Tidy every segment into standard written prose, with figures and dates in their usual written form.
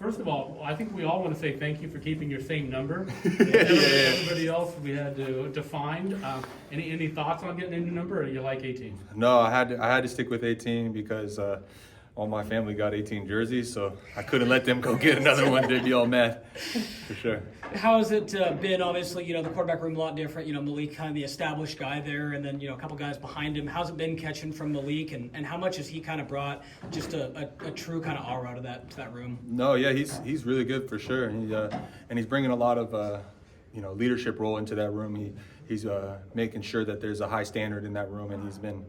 First of all, I think we all want to say thank you for keeping your same number. Everybody else we had to find. Any thoughts on getting a new number, or you like 18? No, I had to stick with 18 because all my family got 18 jerseys, so I couldn't let them go get another one. They'd be all mad, for sure. How has it been? Obviously, the quarterback room a lot different. Malik, kind of the established guy there, and then a couple guys behind him. How's it been catching from Malik, and how much has he kind of brought just a true kind of aura to that room? No, yeah, he's really good for sure, and he's bringing a lot of leadership role into that room. He's making sure that there's a high standard in that room, and he's been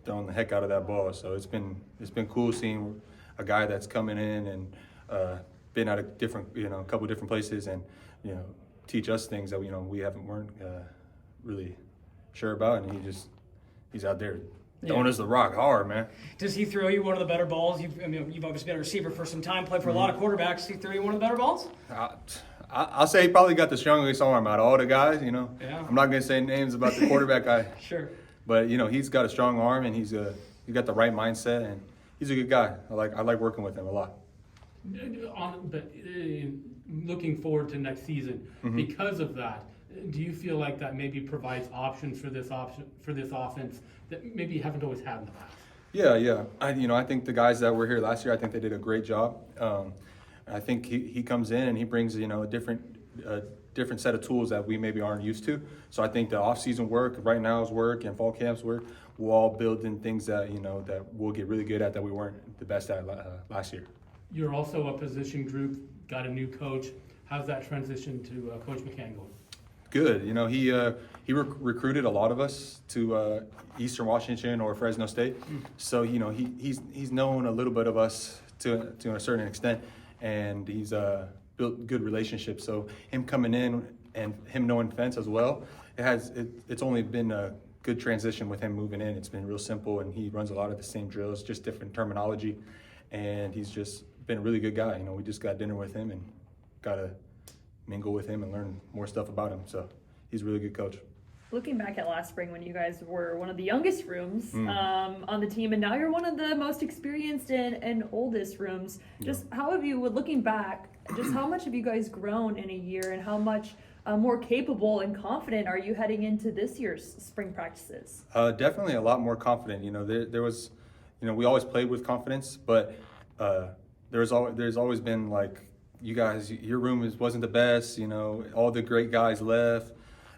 throwing the heck out of that ball. So it's been cool seeing a guy that's coming in and been at a couple different places and teach us things that we weren't really sure about, and he's out there throwing us the rock hard, man. Does he throw you one of the better balls? You've obviously been a receiver for some time, played for a lot of quarterbacks. Does he throw you one of the better balls? I'll say he probably got the strongest arm out of all the guys. Yeah. I'm not gonna say names about the quarterback guy. Sure. But he's got a strong arm, and he's got the right mindset, and he's a good guy. I like working with him a lot. Looking forward to next season, because of that, do you feel like that maybe provides options for this offense that maybe you haven't always had in the past? Yeah. I think the guys that were here last year, I think they did a great job. I think he comes in and he brings a different set of tools that we maybe aren't used to. So I think the off-season work, right now's work, and fall camp's work will all build in things that that we'll get really good at that we weren't the best at last year. You're also a position group, got a new coach. How's that transition to Coach McCann going? Good. He recruited a lot of us to Eastern Washington or Fresno State. So he's known a little bit of us to a certain extent, and he's built good relationships. So him coming in and him knowing Fence as well, it's only been a good transition with him moving in. It's been real simple, and he runs a lot of the same drills, just different terminology, and he's just been a really good guy. We just got dinner with him and got to mingle with him and learn more stuff about him. So he's a really good coach. Looking back at last spring when you guys were one of the youngest rooms on the team, and now you're one of the most experienced and oldest rooms. Just how have you, looking back, just how much have you guys grown in a year, and how much more capable and confident are you heading into this year's spring practices? Definitely a lot more confident. There was, we always played with confidence, but there's always been like, you guys, your room wasn't the best. All the great guys left.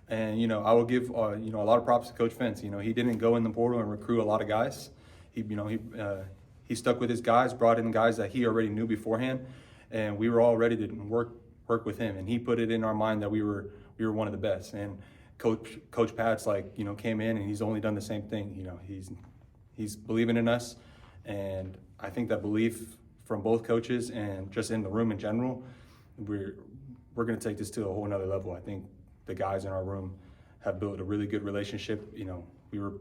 And, I will give, a lot of props to Coach Fence. He didn't go in the portal and recruit a lot of guys. He stuck with his guys, brought in guys that he already knew beforehand, and we were all ready to work with him. And he put it in our mind that we were one of the best. And Coach Pat's came in, and he's only done the same thing. He's believing in us, and I think that belief from both coaches and just in the room in general, we're going to take this to a whole nother level. I think the guys in our room have built a really good relationship. We were,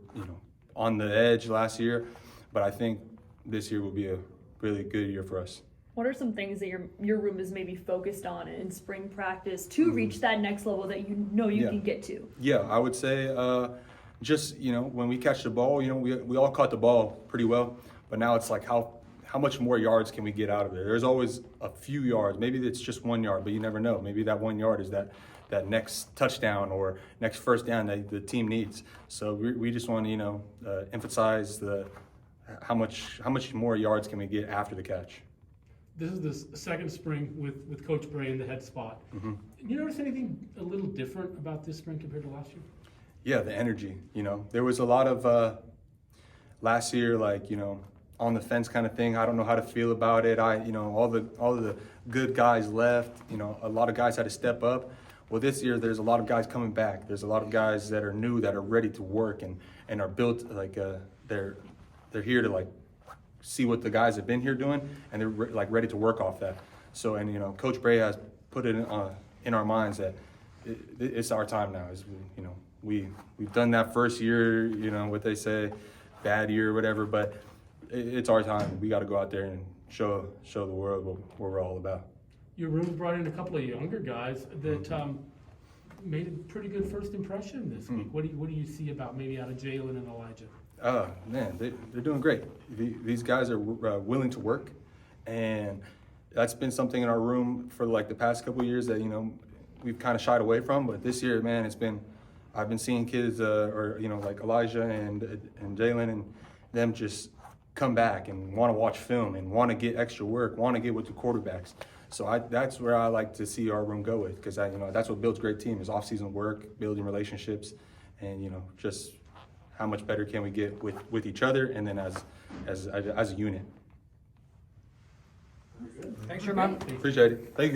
on the edge last year, but I think this year will be a really good year for us. What are some things that your room is maybe focused on in spring practice to reach that next level that you can get to? Yeah, I would say just, when we catch the ball, we all caught the ball pretty well, but now it's like how much more yards can we get out of there? There's always a few yards. Maybe it's just 1 yard, but you never know. Maybe that 1 yard is that next touchdown or next first down that the team needs. So we just want to emphasize how much more yards can we get after the catch. This is the second spring with Coach Bray in the head spot. You notice anything a little different about this spring compared to last year? Yeah, the energy. There was a lot of last year, on the fence kind of thing. I don't know how to feel about it. All the good guys left. A lot of guys had to step up. Well, this year there's a lot of guys coming back. There's a lot of guys that are new, that are ready to work and are built they're here to see what the guys have been here doing, and they're ready to work off that. So, and Coach Bray has put it in our minds that it's our time now. We've done that first year, what they say, bad year or whatever, but it's our time. We got to go out there and show the world what we're all about. Your room brought in a couple of younger guys that made a pretty good first impression this week. What do you see about maybe out of Jalen and Elijah? Man, they're doing great. These guys are willing to work, and that's been something in our room for like the past couple of years that, you know, we've kind of shied away from. But this year, man, I've been seeing kids, or, you know, like Elijah and Jalen and them just come back and want to watch film and want to get extra work, want to get with the quarterbacks. So that's where I like to see our room go with, because you know, that's what builds great team is off-season work, building relationships, and, you know, just how much better can we get with each other and then as a unit. Thanks, Sherman. Appreciate it. Thank you.